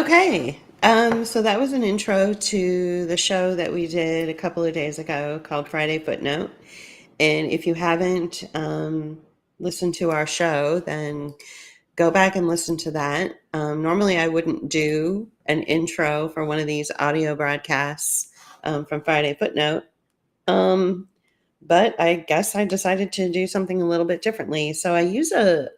Okay. So that was an intro to the show that we did a couple of days ago called Friday Footnote. And if you haven't listened to our show, then go back and listen to that. Normally, I wouldn't do an intro for one of these audio broadcasts from Friday Footnote. But I guess I decided to do something a little bit differently. So I use a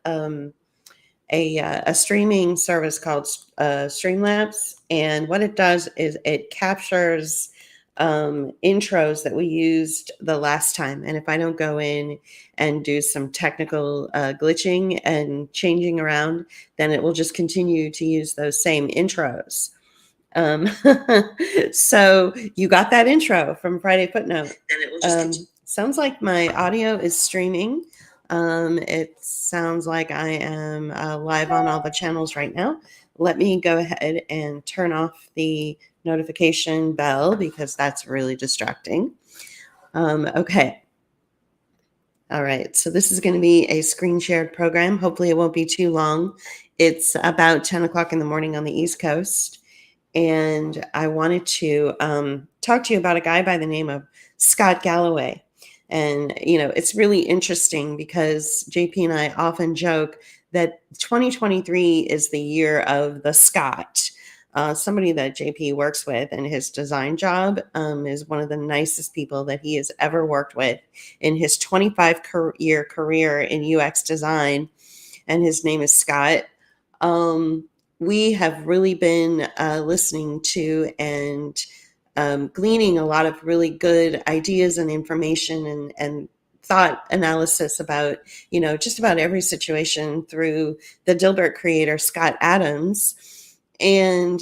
streaming service called Streamlabs, and what it does is it captures intros that we used the last time. And if I don't go in and do some technical glitching and changing around, then it will just continue to use those same intros. Um, so you got that intro from Friday Footnote. And it will just Sounds like my audio is streaming. It sounds like I am live on all the channels right now. Let me go ahead and turn off the notification bell because that's really distracting. Okay. All right. So this is going to be a screen shared program. Hopefully it won't be too long. It's about 10 o'clock in the morning on the East Coast. And I wanted to talk to you about a guy by the name of Scott Galloway. And, it's really interesting because JP and I often joke that 2023 is the year of the Scott. Somebody that JP works with, and his design job is one of the nicest people that he has ever worked with in his 25-year career in UX design. And his name is Scott. We have really been listening to and gleaning a lot of really good ideas and information and thought analysis about, just about every situation through the Dilbert creator, Scott Adams. And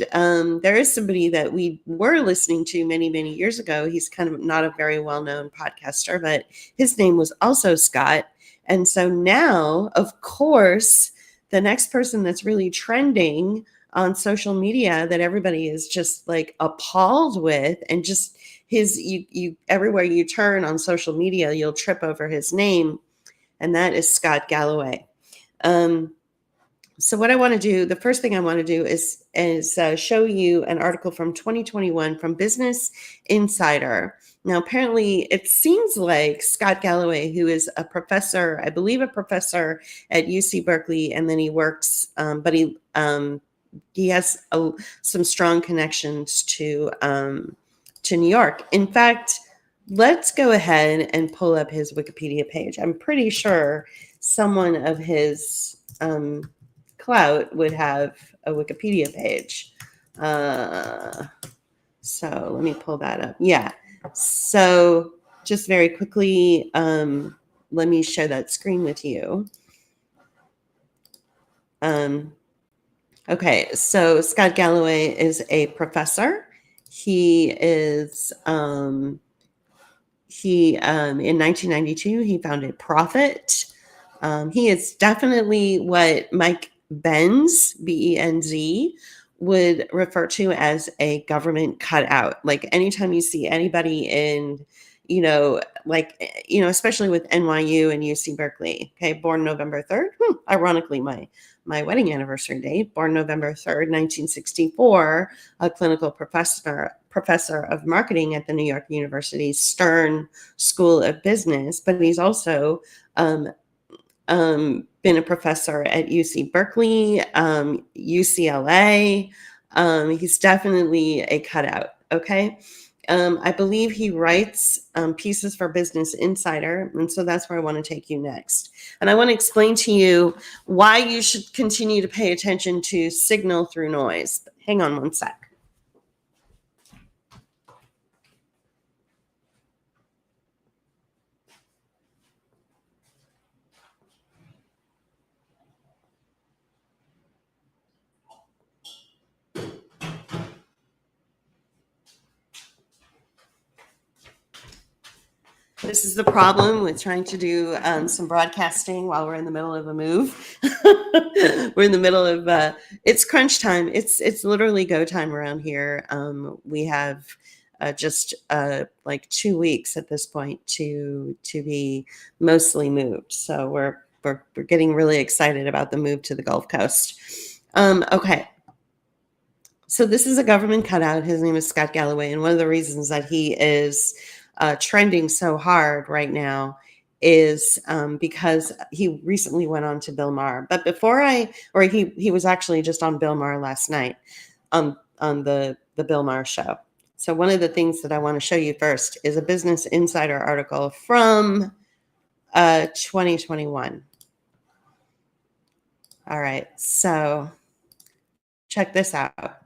there is somebody that we were listening to many, many years ago. He's kind of not a very well-known podcaster, but his name was also Scott. And so now, of course, the next person that's really trending on social media that everybody is just like appalled with, and just you everywhere you turn on social media, you'll trip over his name, and that is Scott Galloway. So what I want to do, the first thing I want to do is show you an article from 2021 from Business Insider. Now, apparently, it seems like Scott Galloway, who is a professor, I believe a professor at UC Berkeley, and then he works, but he has some strong connections to New York. In fact, let's go ahead and pull up his Wikipedia page. I'm pretty sure someone of his clout would have a Wikipedia page. So let me pull that up. Yeah. So just very quickly, let me share that screen with you. Okay, so Scott Galloway is a professor. He is in 1992 he founded Profit. He is definitely what Mike Benz, B-E-N-Z, would refer to as a government cutout. Like anytime you see anybody in, especially with NYU and UC Berkeley, okay, born November 3rd, ironically, my wedding anniversary date, born November 3rd, 1964, a clinical professor of marketing at the New York University Stern School of Business, but he's also been a professor at UC Berkeley, UCLA. He's definitely a cutout, okay? I believe he writes pieces for Business Insider, and so that's where I want to take you next. And I want to explain to you why you should continue to pay attention to signal through noise. Hang on one sec. This is the problem with trying to do some broadcasting while we're in the middle of a move. We're in the middle of it's crunch time. It's literally go time around here. We have just like 2 weeks at this point to be mostly moved. So we're getting really excited about the move to the Gulf Coast. Okay. So this is a government cutout. His name is Scott Galloway, and one of the reasons that he is trending so hard right now is because he recently went on to Bill Maher. But he was actually just on Bill Maher last night on the Bill Maher show. So one of the things that I want to show you first is a Business Insider article from 2021. All right, so check this out.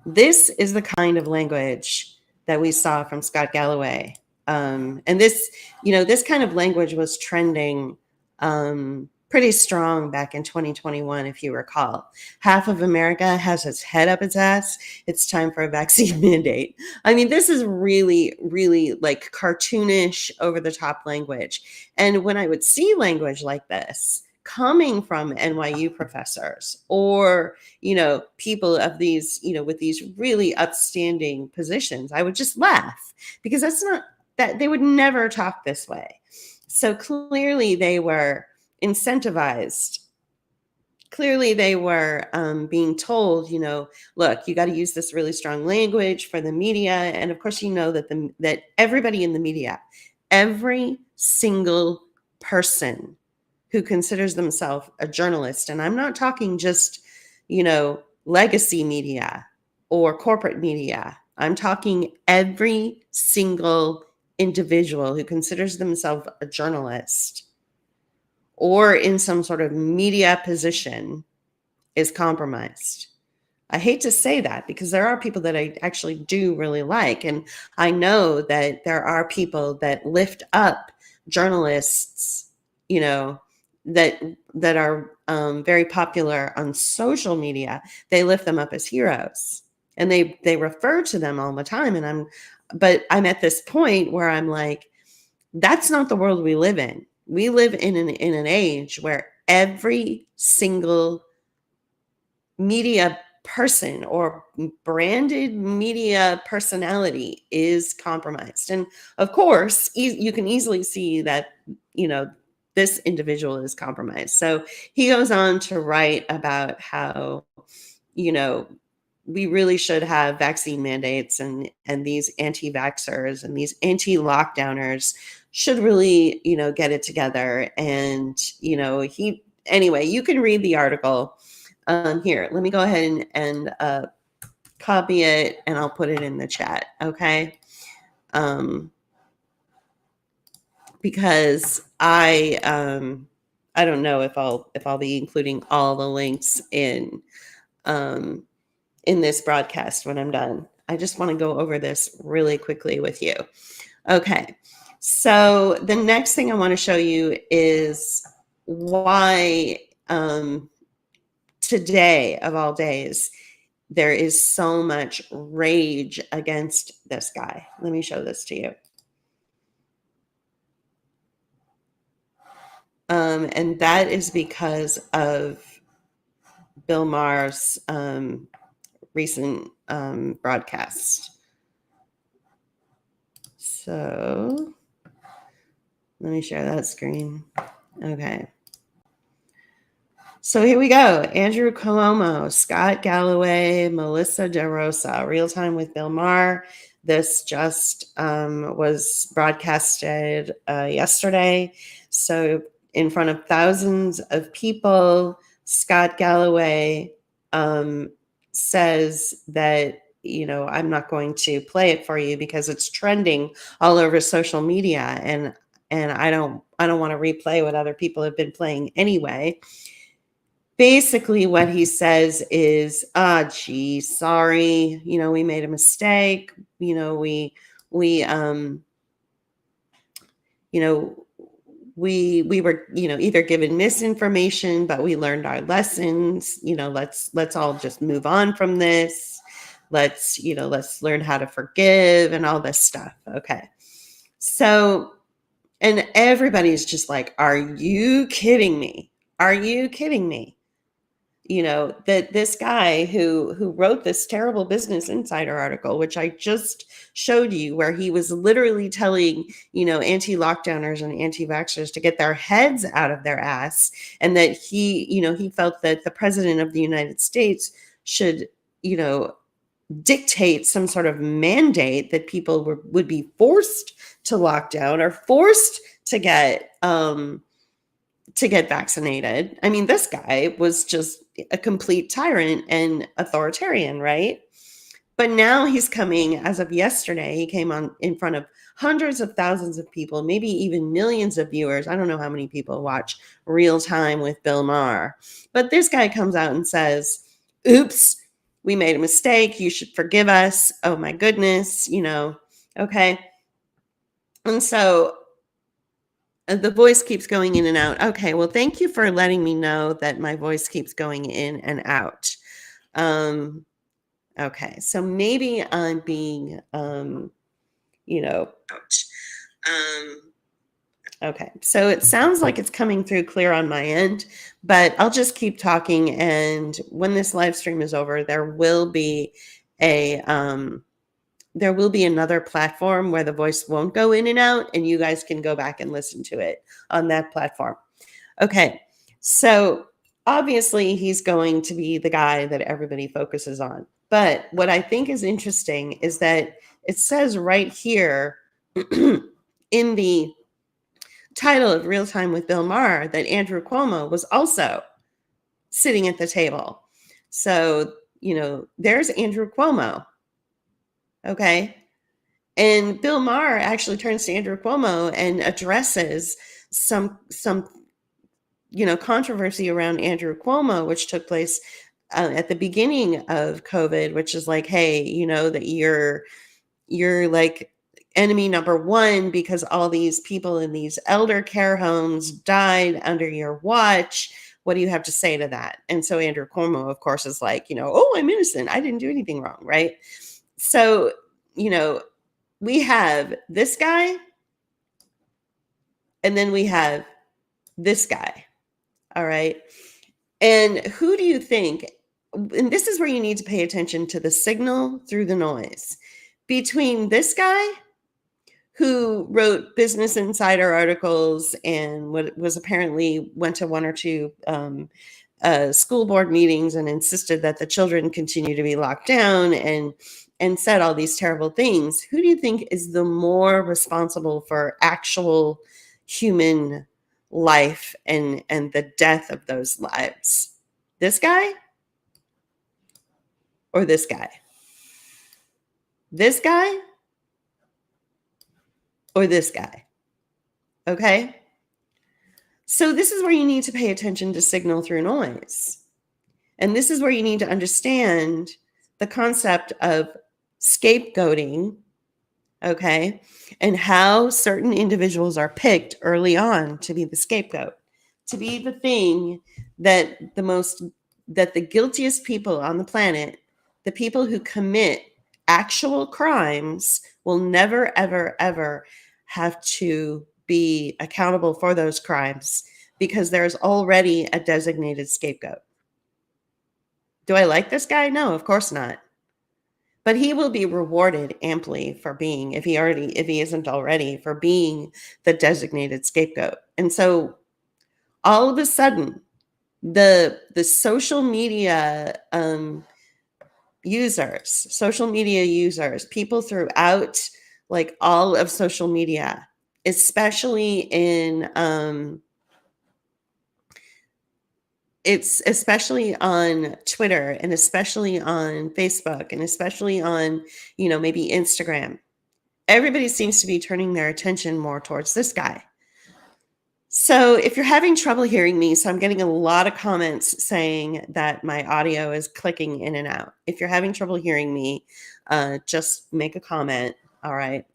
This is the kind of language that we saw from Scott Galloway. And this kind of language was trending pretty strong back in 2021, if you recall. Half of America has its head up its ass. It's time for a vaccine mandate. I mean, this is really, really like cartoonish, over the top language. And when I would see language like this coming from NYU professors or people of these, with these really upstanding positions, I would just laugh, because that's not that they would never talk this way. So clearly they were incentivized. Clearly they were being told, look, you got to use this really strong language for the media. And of course, that everybody in the media, every single person who considers themselves a journalist, and I'm not talking just, legacy media or corporate media. I'm talking every single individual who considers themselves a journalist or in some sort of media position is compromised. I hate to say that, because there are people that I actually do really like. And I know that there are people that lift up journalists, that are very popular on social media. They lift them up as heroes, and they refer to them all the time. And I'm at this point where I'm like, that's not the world we live in. We live in an age where every single media person or branded media personality is compromised. And of course, you can easily see that, this individual is compromised. So he goes on to write about how, we really should have vaccine mandates, and these anti-vaxxers and these anti-lockdowners should really, get it together. And, anyway, you can read the article. Here, let me go ahead and copy it, and I'll put it in the chat. Okay. Because I don't know if I'll be including all the links in this broadcast when I'm done. I just want to go over this really quickly with you. Okay. So the next thing I want to show you is why today, of all days, there is so much rage against this guy. Let me show this to you. And that is because of Bill Maher's recent broadcast. So let me share that screen. Okay. So here we go. Andrew Cuomo, Scott Galloway, Melissa DeRosa, Real Time with Bill Maher. This just was broadcasted yesterday. So in front of thousands of people, Scott Galloway says that, I'm not going to play it for you because it's trending all over social media, and I don't want to replay what other people have been playing anyway. Basically, what he says is, gee, sorry, we made a mistake. We were, either given misinformation, but we learned our lessons. Let's all just move on from this. Let's learn how to forgive and all this stuff. Okay. So, and everybody's just like, are you kidding me? Are you kidding me? That this guy who wrote this terrible Business Insider article, which I just showed you, where he was literally telling, anti-lockdowners and anti-vaxxers to get their heads out of their ass, and that he felt that the president of the United States should, dictate some sort of mandate that people would be forced to lock down or forced to get vaccinated. I mean, this guy was just a complete tyrant and authoritarian, right? But now he's coming, as of yesterday, he came on in front of hundreds of thousands of people, maybe even millions of viewers. I don't know how many people watch Real Time with Bill Maher. But this guy comes out and says, oops, we made a mistake. You should forgive us. Oh my goodness, okay. And so the voice keeps going in and out. Okay, well, thank you for letting me know that my voice keeps going in and out. Okay, so maybe I'm being, ouch. Okay, so it sounds like it's coming through clear on my end, but I'll just keep talking. And when this live stream is over, there will be another platform where the voice won't go in and out, and you guys can go back and listen to it on that platform. Okay, so obviously he's going to be the guy that everybody focuses on. But what I think is interesting is that it says right here in the title of Real Time with Bill Maher that Andrew Cuomo was also sitting at the table. So, there's Andrew Cuomo. Okay. And Bill Maher actually turns to Andrew Cuomo and addresses some controversy around Andrew Cuomo, which took place at the beginning of COVID, which is like, hey, that you're like enemy number one because all these people in these elder care homes died under your watch. What do you have to say to that? And so Andrew Cuomo, of course, is like, oh, I'm innocent. I didn't do anything wrong, right? So, we have this guy, and then we have this guy. All right. And who do you think? And this is where you need to pay attention to the signal through the noise between this guy who wrote Business Insider articles and what was apparently went to one or two school board meetings and insisted that the children continue to be locked down and said all these terrible things. Who do you think is the more responsible for actual human life and the death of those lives? This guy or this guy? This guy or this guy? Okay. So this is where you need to pay attention to signal through noise. And this is where you need to understand the concept of scapegoating, okay, and how certain individuals are picked early on to be the scapegoat, to be the thing that the guiltiest people on the planet, the people who commit actual crimes, will never, ever, ever have to be accountable for those crimes because there's already a designated scapegoat. Do I like this guy? No, of course not. But he will be rewarded amply for being, if he isn't already, for being the designated scapegoat. And so all of a sudden, the social media users, people throughout like all of social media, especially on Twitter and especially on Facebook and especially on, maybe Instagram. Everybody seems to be turning their attention more towards this guy. So if you're having trouble hearing me, so I'm getting a lot of comments saying that my audio is clicking in and out. If you're having trouble hearing me, just make a comment. All right.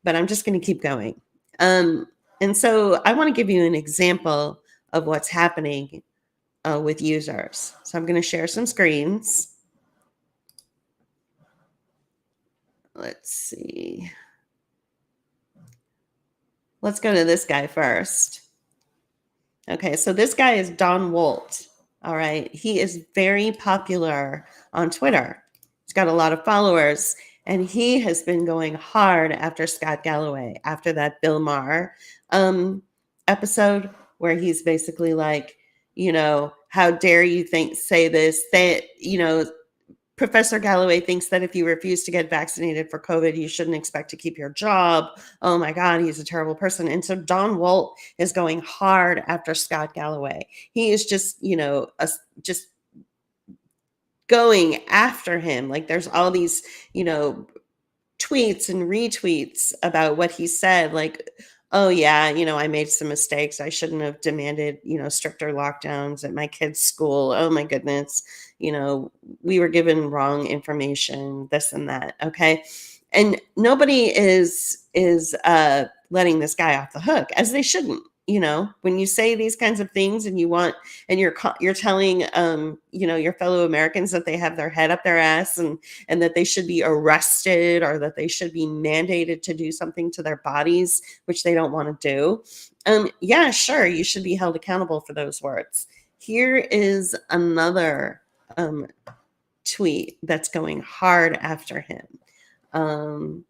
But I'm just going to keep going. And so I want to give you an example of what's happening with users. So I'm going to share some screens. Let's see. Let's go to this guy first. Okay, so this guy is Don Wolt. All right, he is very popular on Twitter. He's got a lot of followers, and he has been going hard after Scott Galloway, after that Bill Maher episode where he's basically like, how dare you say this, that, Professor Galloway thinks that if you refuse to get vaccinated for COVID, you shouldn't expect to keep your job. Oh my God, he's a terrible person. And so Don Walt is going hard after Scott Galloway. He is just, just going after him. Like there's all these, tweets and retweets about what he said, like, oh yeah, I made some mistakes. I shouldn't have demanded, stricter lockdowns at my kids' school. Oh my goodness. We were given wrong information, this and that. Okay. And nobody is letting this guy off the hook, as they shouldn't. When you say these kinds of things and you're telling your fellow Americans that they have their head up their ass and that they should be arrested or that they should be mandated to do something to their bodies, which they don't want to do. Yeah, sure, you should be held accountable for those words. Here is another tweet that's going hard after him.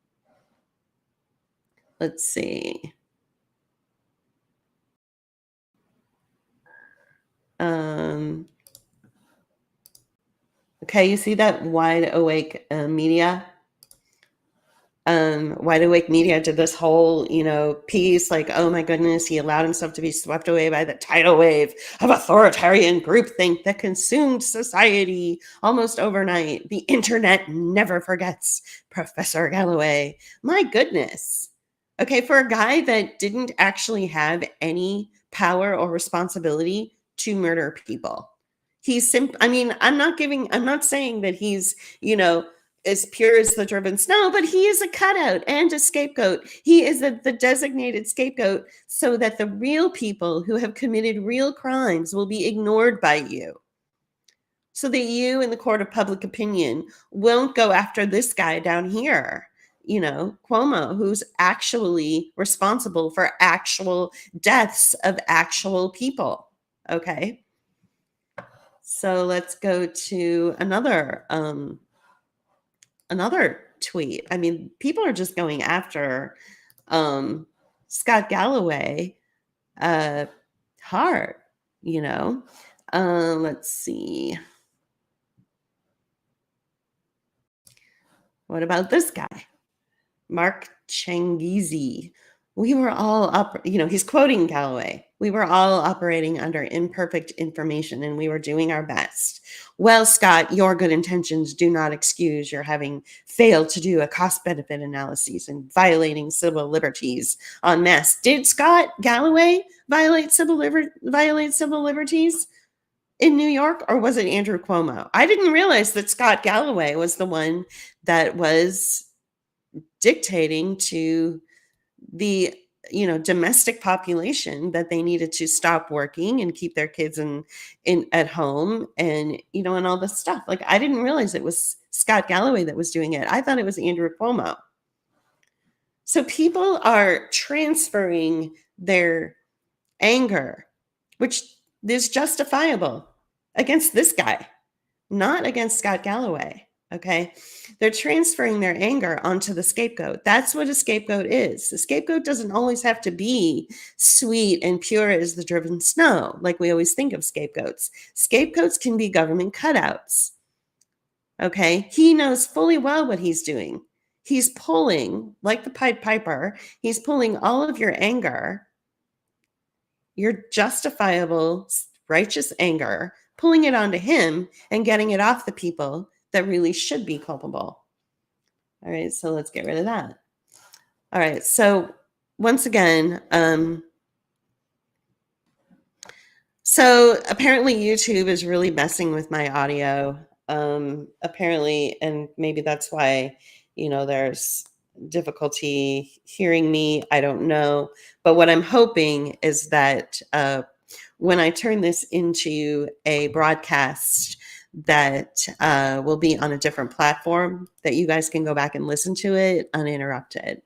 Let's see. Okay, you see that Wide Awake Media? Wide Awake Media did this whole, piece like, oh my goodness, he allowed himself to be swept away by the tidal wave of authoritarian groupthink that consumed society almost overnight. The internet never forgets Professor Galloway. My goodness. Okay, for a guy that didn't actually have any power or responsibility to murder people. I'm not saying that he's, as pure as the driven snow, but he is a cutout and a scapegoat. He is the designated scapegoat so that the real people who have committed real crimes will be ignored by you. So that you in the court of public opinion won't go after this guy down here, Cuomo, who's actually responsible for actual deaths of actual people. Okay. So let's go to another tweet. I mean, people are just going after Scott Galloway hard, let's see. What about this guy? Mark Changizi. We were all up, he's quoting Galloway. We were all operating under imperfect information and we were doing our best. Well, Scott, your good intentions do not excuse your having failed to do a cost benefit analysis and violating civil liberties en masse. Did Scott Galloway violate civil liberties in New York, or was it Andrew Cuomo? I didn't realize that Scott Galloway was the one that was dictating to the domestic population that they needed to stop working and keep their kids in at home and and all this stuff. Like, I didn't realize it was Scott Galloway that was doing it. I thought it was Andrew Cuomo. So people are transferring their anger, which is justifiable, against this guy, not against Scott Galloway. Okay. They're transferring their anger onto the scapegoat. That's what a scapegoat is. The scapegoat doesn't always have to be sweet and pure as the driven snow, like we always think of scapegoats. Scapegoats can be government cutouts. Okay. He knows fully well what he's doing. He's pulling, like the Pied Piper, he's pulling all of your anger, your justifiable, righteous anger, pulling it onto him and getting it off the people that really should be culpable. All right, so let's get rid of that. All right, so once again, so apparently YouTube is really messing with my audio. Apparently, and maybe that's why, there's difficulty hearing me. I don't know. But what I'm hoping is that when I turn this into a broadcast that will be on a different platform, that you guys can go back and listen to it uninterrupted.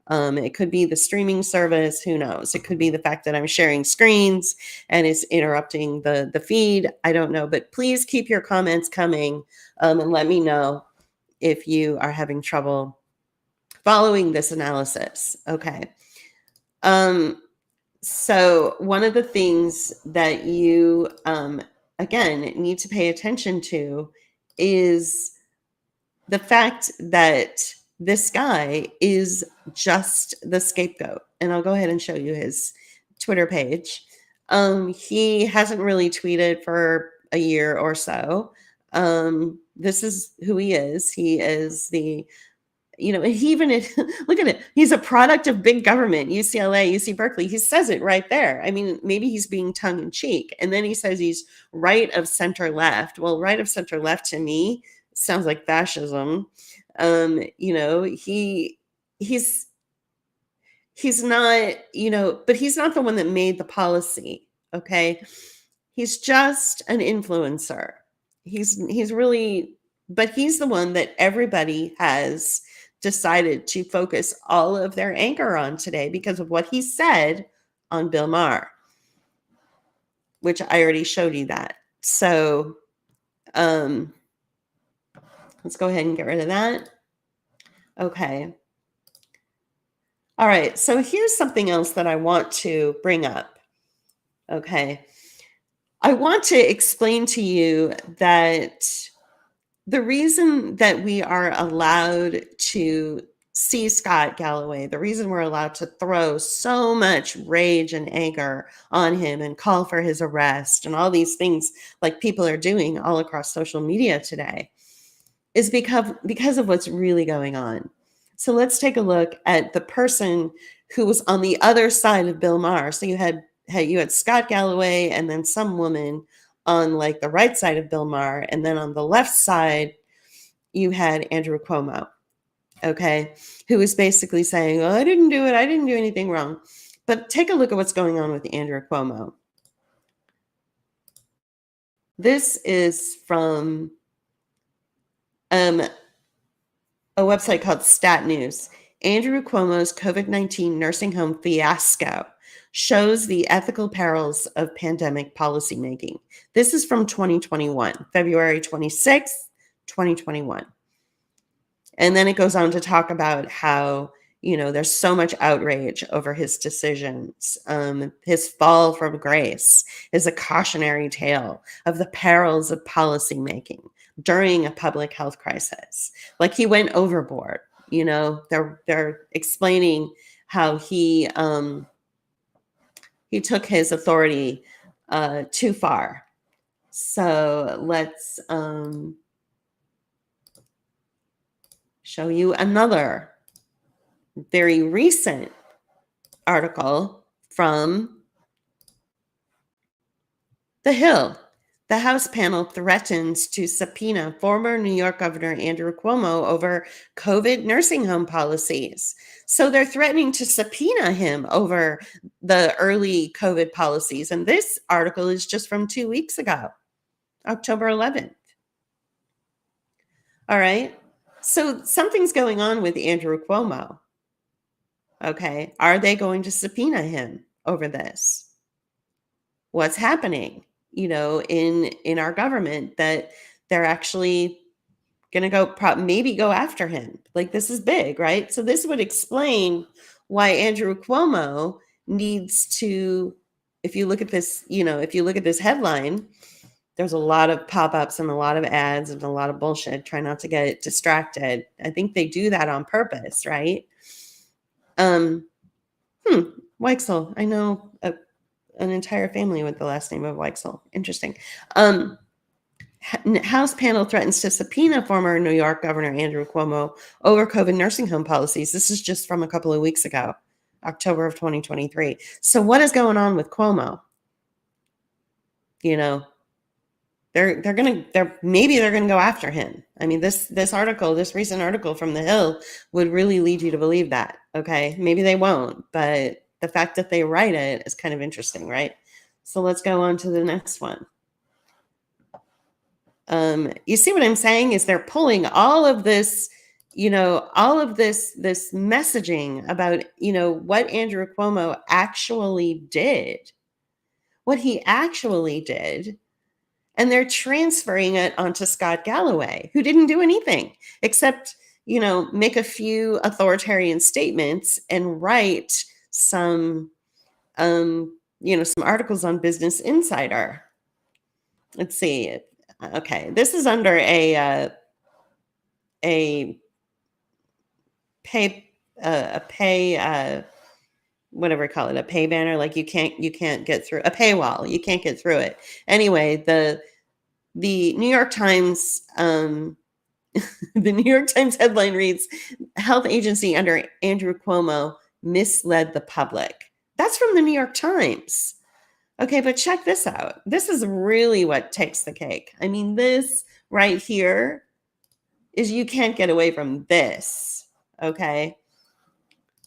It could be the streaming service, who knows? It could be the fact that I'm sharing screens and it's interrupting the feed. I don't know, but please keep your comments coming and let me know if you are having trouble following this analysis. Okay. So one of the things that you, again, need to pay attention to is the fact that this guy is just the scapegoat, and I'll go ahead and show you his Twitter page. He hasn't really tweeted for a year or so. This is who he is. He is the, he even look at it. He's a product of big government, UCLA, UC Berkeley. He says it right there. I mean, maybe he's being tongue in cheek. And then he says he's right of center left. Well, right of center left to me sounds like fascism. He's not, but he's not the one that made the policy. Okay. He's just an influencer. He's really, but he's the one that everybody has decided to focus all of their anger on today because of what he said on Bill Maher, which I already showed you that. So let's go ahead and get rid of that. Okay. All right. So here's something else that I want to bring up. Okay. I want to explain to you that the reason that we are allowed to see Scott Galloway, the reason we're allowed to throw so much rage and anger on him and call for his arrest and all these things like people are doing all across social media today is because of what's really going on. So let's take a look at the person who was on the other side of Bill Maher. So you had Scott Galloway and then some woman on like the right side of Bill Maher, and then on the left side you had Andrew Cuomo, okay, who was basically saying, "Oh, I didn't do it. I didn't do anything wrong." But take a look at what's going on with Andrew Cuomo. This is from a website called Stat News. Andrew Cuomo's COVID-19 nursing home fiasco shows the ethical perils of pandemic policymaking. This is from 2021, February 26th, 2021. And then it goes on to talk about how, there's so much outrage over his decisions. His fall from grace is a cautionary tale of the perils of policymaking during a public health crisis. Like he went overboard, they're explaining how he took his authority too far. So let's show you another very recent article from The Hill. The House panel threatens to subpoena former New York Governor Andrew Cuomo over COVID nursing home policies. So they're threatening to subpoena him over the early COVID policies. And this article is just from 2 weeks ago, October 11th. All right. So something's going on with Andrew Cuomo. Okay. Are they going to subpoena him over this? What's happening, in our government that they're actually going to maybe go after him? Like, this is big, right? So this would explain why Andrew Cuomo needs to, if you look at this, if you look at this headline, there's a lot of pop-ups and a lot of ads and a lot of bullshit. Try not to get distracted. I think they do that on purpose, right? Weichsel. I know an entire family with the last name of Weichsel. Interesting. House panel threatens to subpoena former New York Governor Andrew Cuomo over COVID nursing home policies. This is just from a couple of weeks ago, October of 2023. So what is going on with Cuomo? Maybe they're gonna go after him. I mean, this recent article from The Hill would really lead you to believe that. Okay, maybe they won't, but the fact that they write it is kind of interesting, right? So let's go on to the next one. You see what I'm saying is they're pulling all of this, this messaging about, what Andrew Cuomo actually did, what he actually did. And they're transferring it onto Scott Galloway, who didn't do anything except, make a few authoritarian statements and write some articles on Business Insider. Let's see. Okay, this is under a a pay whatever we call it, a pay banner, like you can't get through a paywall. You can't get through it. Anyway, the New York Times the New York Times headline reads, "Health agency under Andrew Cuomo misled the public." That's from the New York Times. Okay, but check this out. This is really what takes the cake. I mean, this right here is, you can't get away from this. Okay.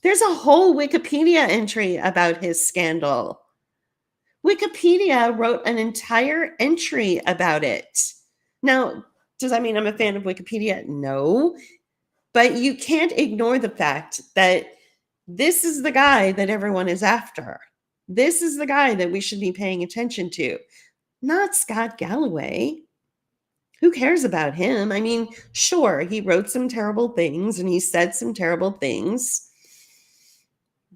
There's a whole Wikipedia entry about his scandal. Wikipedia wrote an entire entry about it. Now, does that mean I'm a fan of Wikipedia? No. But you can't ignore the fact that this is the guy that everyone is after. This is the guy that we should be paying attention to, not Scott Galloway. Who cares about him? I mean, sure, he wrote some terrible things and he said some terrible things.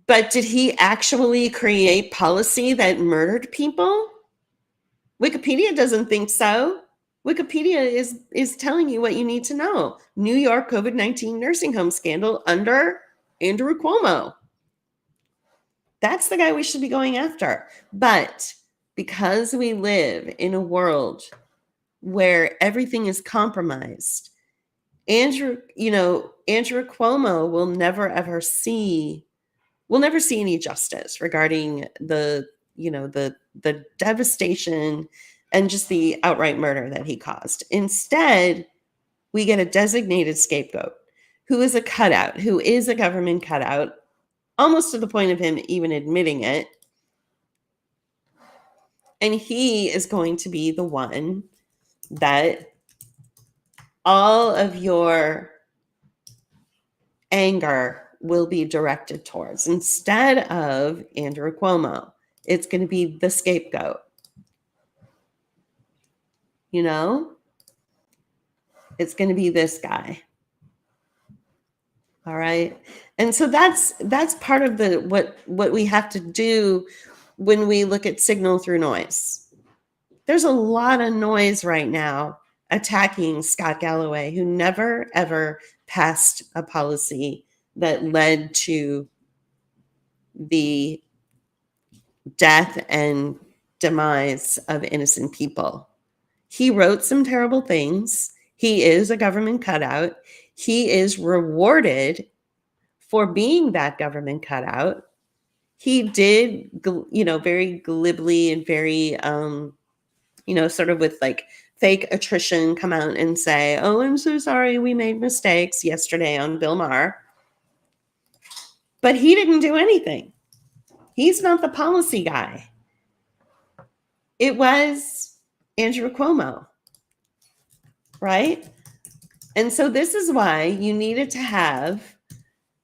But did he actually create policy that murdered people? Wikipedia doesn't think so. Wikipedia is telling you what you need to know. New York COVID-19 nursing home scandal under Andrew Cuomo. That's the guy we should be going after. But because we live in a world where everything is compromised, Andrew Cuomo will never see any justice regarding the devastation and just the outright murder that he caused. Instead, we get a designated scapegoat who is a cutout, who is a government cutout, almost to the point of him even admitting it. And he is going to be the one that all of your anger will be directed towards, instead of Andrew Cuomo. It's going to be the scapegoat. It's going to be this guy. All right. And so that's part of what we have to do when we look at signal through noise. There's a lot of noise right now attacking Scott Galloway, who never, ever passed a policy that led to the death and demise of innocent people. He wrote some terrible things. He is a government cutout. He is rewarded for being that government cutout. He did, very glibly and very, sort of with like fake attrition, come out and say, "Oh, I'm so sorry, we made mistakes," yesterday on Bill Maher. But he didn't do anything. He's not the policy guy. It was Andrew Cuomo, right? And so this is why you needed to have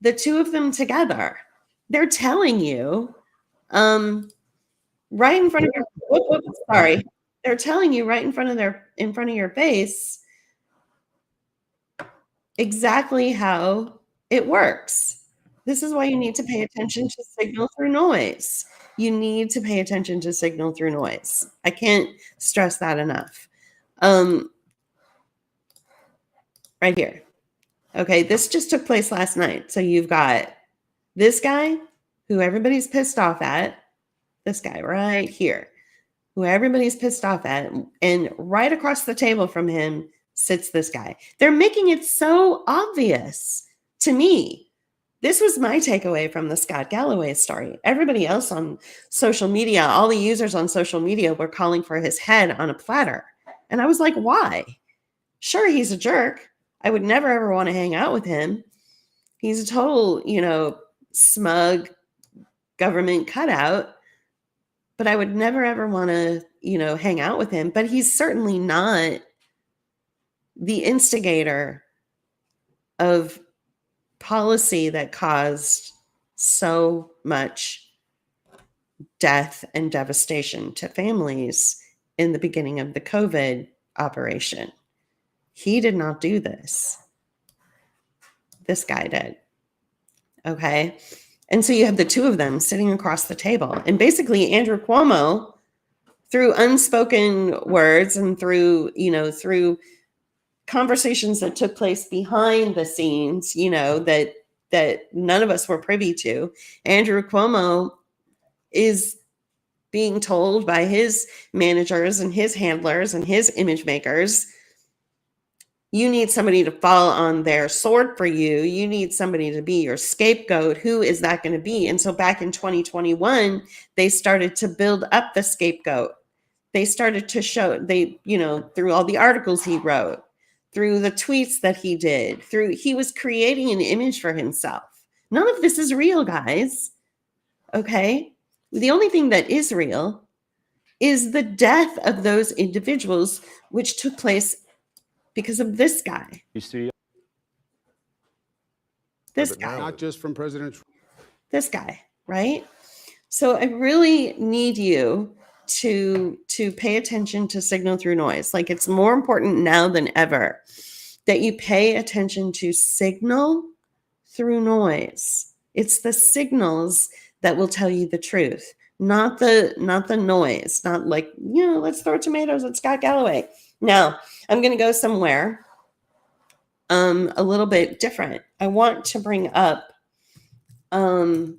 the two of them together. They're telling you right in front of your sorry. They're telling you right in front of your face exactly how it works. This is why you need to pay attention to signal through noise. You need to pay attention to signal through noise. I can't stress that enough. Right here. Okay, this just took place last night. So you've got this guy who everybody's pissed off at, this guy right here, who everybody's pissed off at, and right across the table from him sits this guy. They're making it so obvious to me. This was my takeaway from the Scott Galloway story. Everybody else on social media, all the users on social media were calling for his head on a platter. And I was like, why? Sure, he's a jerk. I would never, ever want to hang out with him. He's a total, smug government cutout. But I would never, ever want to, hang out with him. But he's certainly not the instigator of policy that caused so much death and devastation to families in the beginning of the COVID operation. He did not do this. This guy did. Okay. And so you have the two of them sitting across the table. And basically Andrew Cuomo, through unspoken words and through conversations that took place behind the scenes, you know, that none of us were privy to. Andrew Cuomo is being told by his managers and his handlers and his image makers, you need somebody to fall on their sword for you. You need somebody to be your scapegoat. Who is that going to be? And so back in 2021, they started to build up the scapegoat. They started to show, through all the articles he wrote, through the tweets that he did, he was creating an image for himself. None of this is real, guys. Okay? The only thing that is real is the death of those individuals, which took place because of this guy. This guy. Not just from President Trump. This guy, right? So I really need you to pay attention to signal through noise. Like, it's more important now than ever that you pay attention to signal through noise. It's the signals that will tell you the truth, not the noise. Not like, let's throw tomatoes at Scott Galloway. Now, I'm going to go somewhere a little bit different. I want to bring up another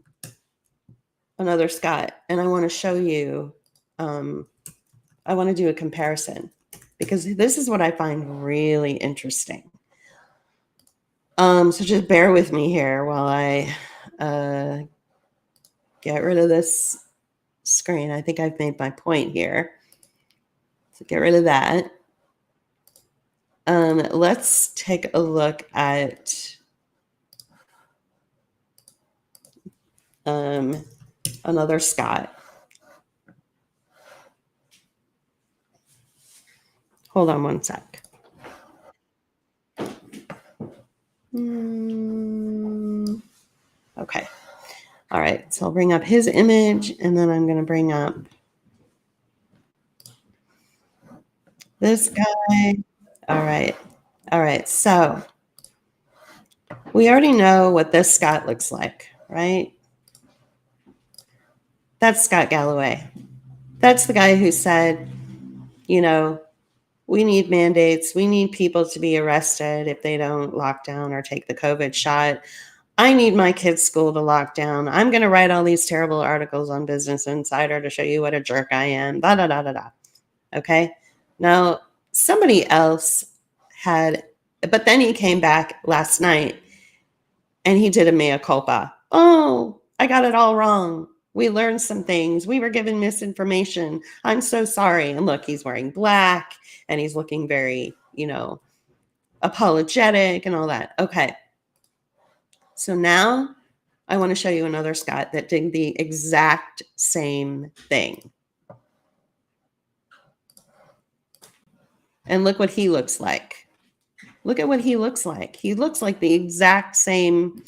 Scott, and I want to show you, I want to do a comparison, because this is what I find really interesting. So just bear with me here while I get rid of this screen. I think I've made my point here. So get rid of that. Let's take a look at another Scott. Hold on one sec. Okay. All right. So I'll bring up his image, and then I'm going to bring up this guy. All right. All right. So we already know what this Scott looks like, right? That's Scott Galloway. That's the guy who said, we need mandates. We need people to be arrested if they don't lock down or take the COVID shot. I need my kids' school to lock down. I'm going to write all these terrible articles on Business Insider to show you what a jerk I am. Da, da, da, da, da. Okay. Now, somebody else but then he came back last night and he did a mea culpa. Oh, I got it all wrong. We learned some things. We were given misinformation. I'm so sorry. And look, he's wearing black and he's looking very, apologetic and all that. Okay. So now I want to show you another Scott that did the exact same thing. And look what he looks like. Look at what he looks like. He looks like the exact same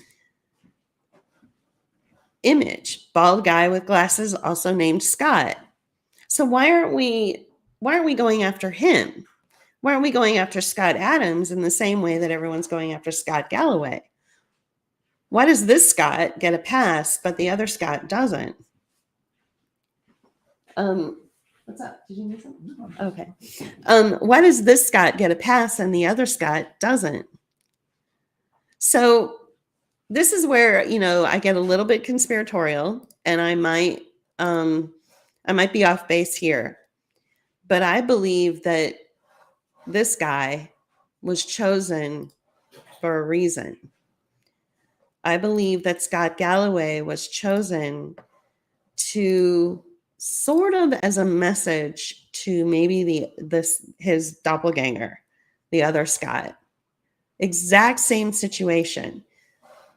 image. Bald guy with glasses, also named Scott. So why aren't we going after him? Why aren't we going after Scott Adams in the same way that everyone's going after Scott Galloway? Why does this Scott get a pass, but the other Scott doesn't? What's up? Did you need something? Okay. Why does this Scott get a pass and the other Scott doesn't? So this is where, I get a little bit conspiratorial, and I might be off base here, but I believe that this guy was chosen for a reason. I believe that Scott Galloway was chosen to sort of as a message to maybe his doppelganger, the other Scott. Exact same situation.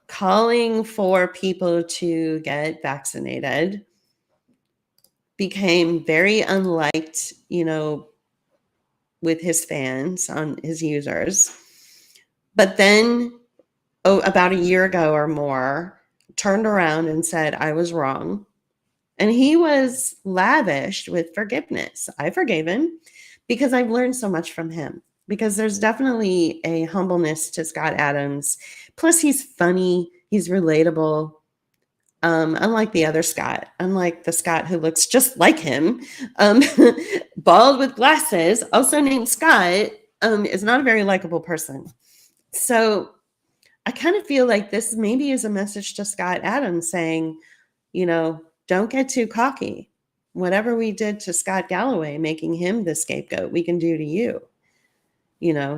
Calling for people to get vaccinated, became very unliked, with his fans, on his users. But then about a year ago or more, turned around and said, I was wrong. And he was lavished with forgiveness. I forgave him because I've learned so much from him, because there's definitely a humbleness to Scott Adams. Plus, he's funny. He's relatable. Unlike the other Scott, unlike the Scott who looks just like him, bald with glasses, also named Scott, is not a very likable person. So I kind of feel like this maybe is a message to Scott Adams saying, don't get too cocky. Whatever we did to Scott Galloway, making him the scapegoat, we can do to you.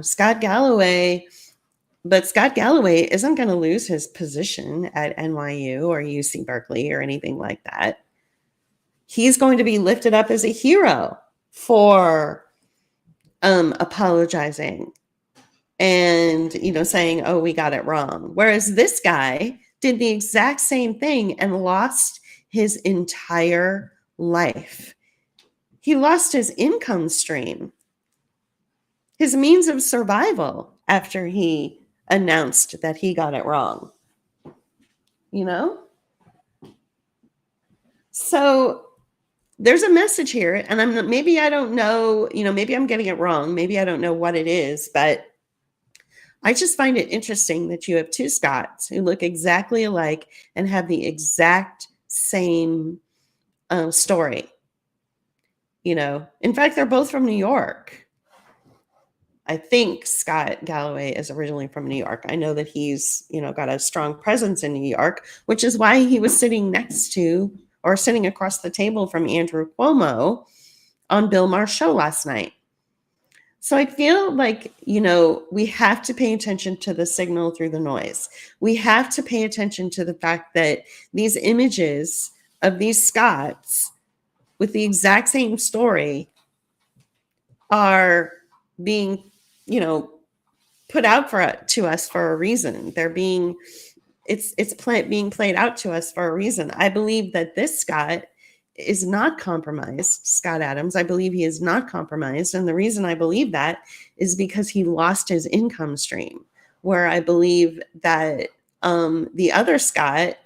Scott Galloway, but Scott Galloway isn't going to lose his position at NYU or UC Berkeley or anything like that. He's going to be lifted up as a hero for apologizing and, saying, oh, we got it wrong. Whereas this guy did the exact same thing and lost his entire life. He lost his income stream, his means of survival after he announced that he got it wrong. So there's a message here, and maybe I don't know, maybe I'm getting it wrong. Maybe I don't know what it is, but I just find it interesting that you have two Scotts who look exactly alike and have the exact same story. In fact, they're both from New York. I think Scott Galloway is originally from New York. I know that he's, got a strong presence in New York, which is why he was sitting next to or sitting across the table from Andrew Cuomo on Bill Maher's show last night. So I feel like, we have to pay attention to the signal through the noise. We have to pay attention to the fact that these images of these Scotts with the exact same story are being, put out to us for a reason. They're being, being played out to us for a reason. I believe that this Scott is not compromised, Scott Adams. I believe he is not compromised. And the reason I believe that is because he lost his income stream, where I believe that the other Scott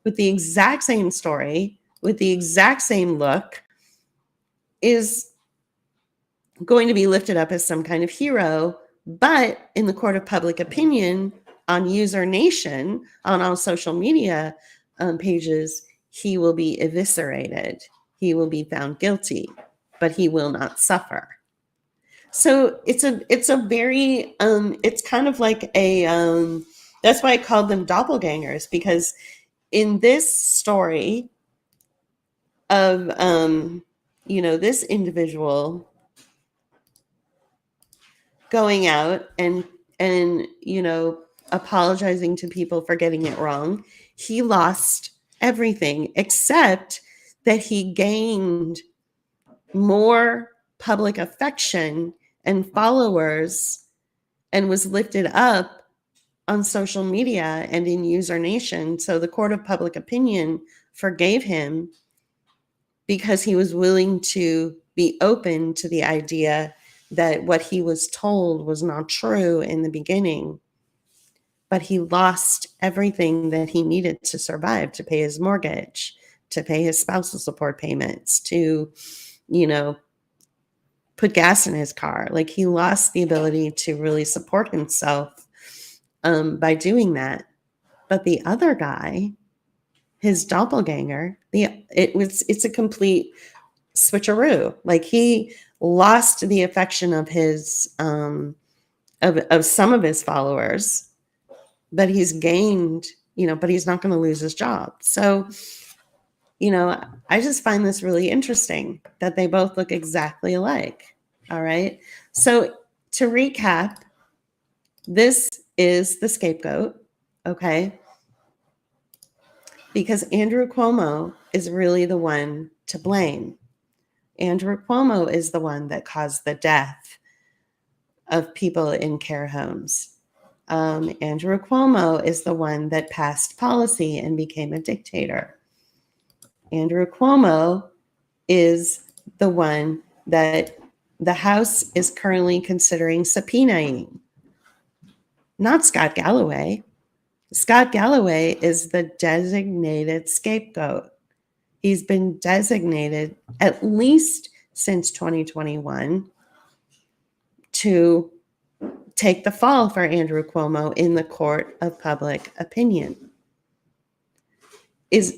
with the exact same story, with the exact same look, is going to be lifted up as some kind of hero, but in the court of public opinion on User Nation, on all social media pages, he will be eviscerated. He will be found guilty, but he will not suffer. So it's a very, it's kind of like that's why I called them doppelgangers, because in this story of, this individual going out and apologizing to people for getting it wrong, he lost everything, except that he gained more public affection and followers and was lifted up on social media and in User Nation. So the court of public opinion forgave him because he was willing to be open to the idea that what he was told was not true in the beginning. But he lost everything that he needed to survive, to pay his mortgage, to pay his spousal support payments, to, put gas in his car. Like, he lost the ability to really support himself by doing that. But the other guy, his doppelganger, it's a complete switcheroo. Like, he lost the affection of his of some of his followers, but he's gained, but he's not going to lose his job. So, I just find this really interesting that they both look exactly alike. All right. So to recap, this is the scapegoat. Okay. Because Andrew Cuomo is really the one to blame. Andrew Cuomo is the one that caused the death of people in care homes. Andrew Cuomo is the one that passed policy and became a dictator. Andrew Cuomo is the one that the House is currently considering subpoenaing, not Scott Galloway. Scott Galloway is the designated scapegoat. He's been designated at least since 2021 to take the fall for Andrew Cuomo in the court of public opinion.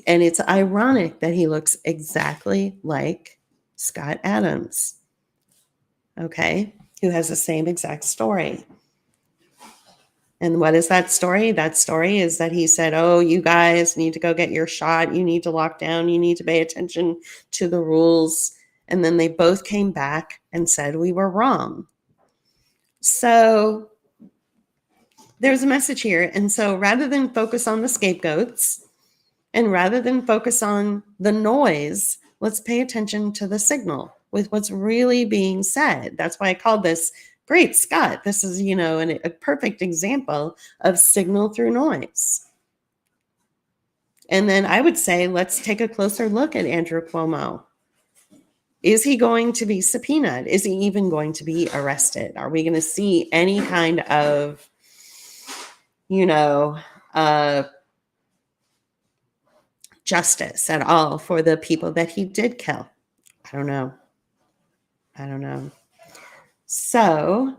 And it's ironic that he looks exactly like Scott Adams. Okay? who has the same exact story. And what is that story? That story is that he said, oh, you guys need to go get your shot. You need to lock down. You need to pay attention to the rules. And then they both came back and said we were wrong. So there's a message here. And so rather than focus on the scapegoats and rather than focus on the noise, let's pay attention to the signal with what's really being said. That's why I called this Great Scott. This is, a perfect example of signal through noise. And then I would say, let's take a closer look at Andrew Cuomo. Is he going to be subpoenaed? Is he even going to be arrested? Are we going to see any kind of, justice at all for the people that he did kill? I don't know. So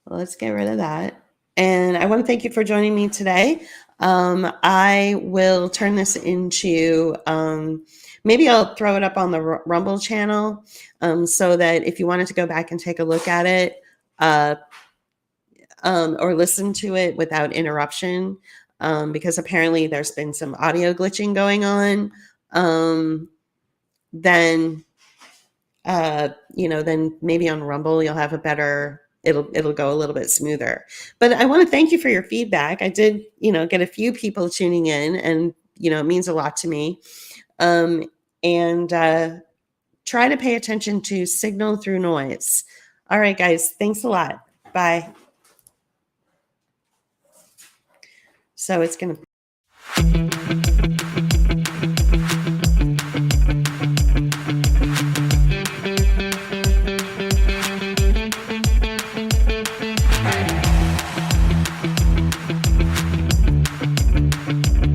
let's get rid of that. And I want to thank you for joining me today. I will turn this into, maybe I'll throw it up on the Rumble channel, so that if you wanted to go back and take a look at it, or listen to it without interruption, because apparently there's been some audio glitching going on, then maybe on Rumble you'll have a better, it'll go a little bit smoother. But I want to thank you for your feedback. I did, get a few people tuning in, and it means a lot to me. And try to pay attention to signal through noise. All right, guys, thanks a lot. Bye. So it's going to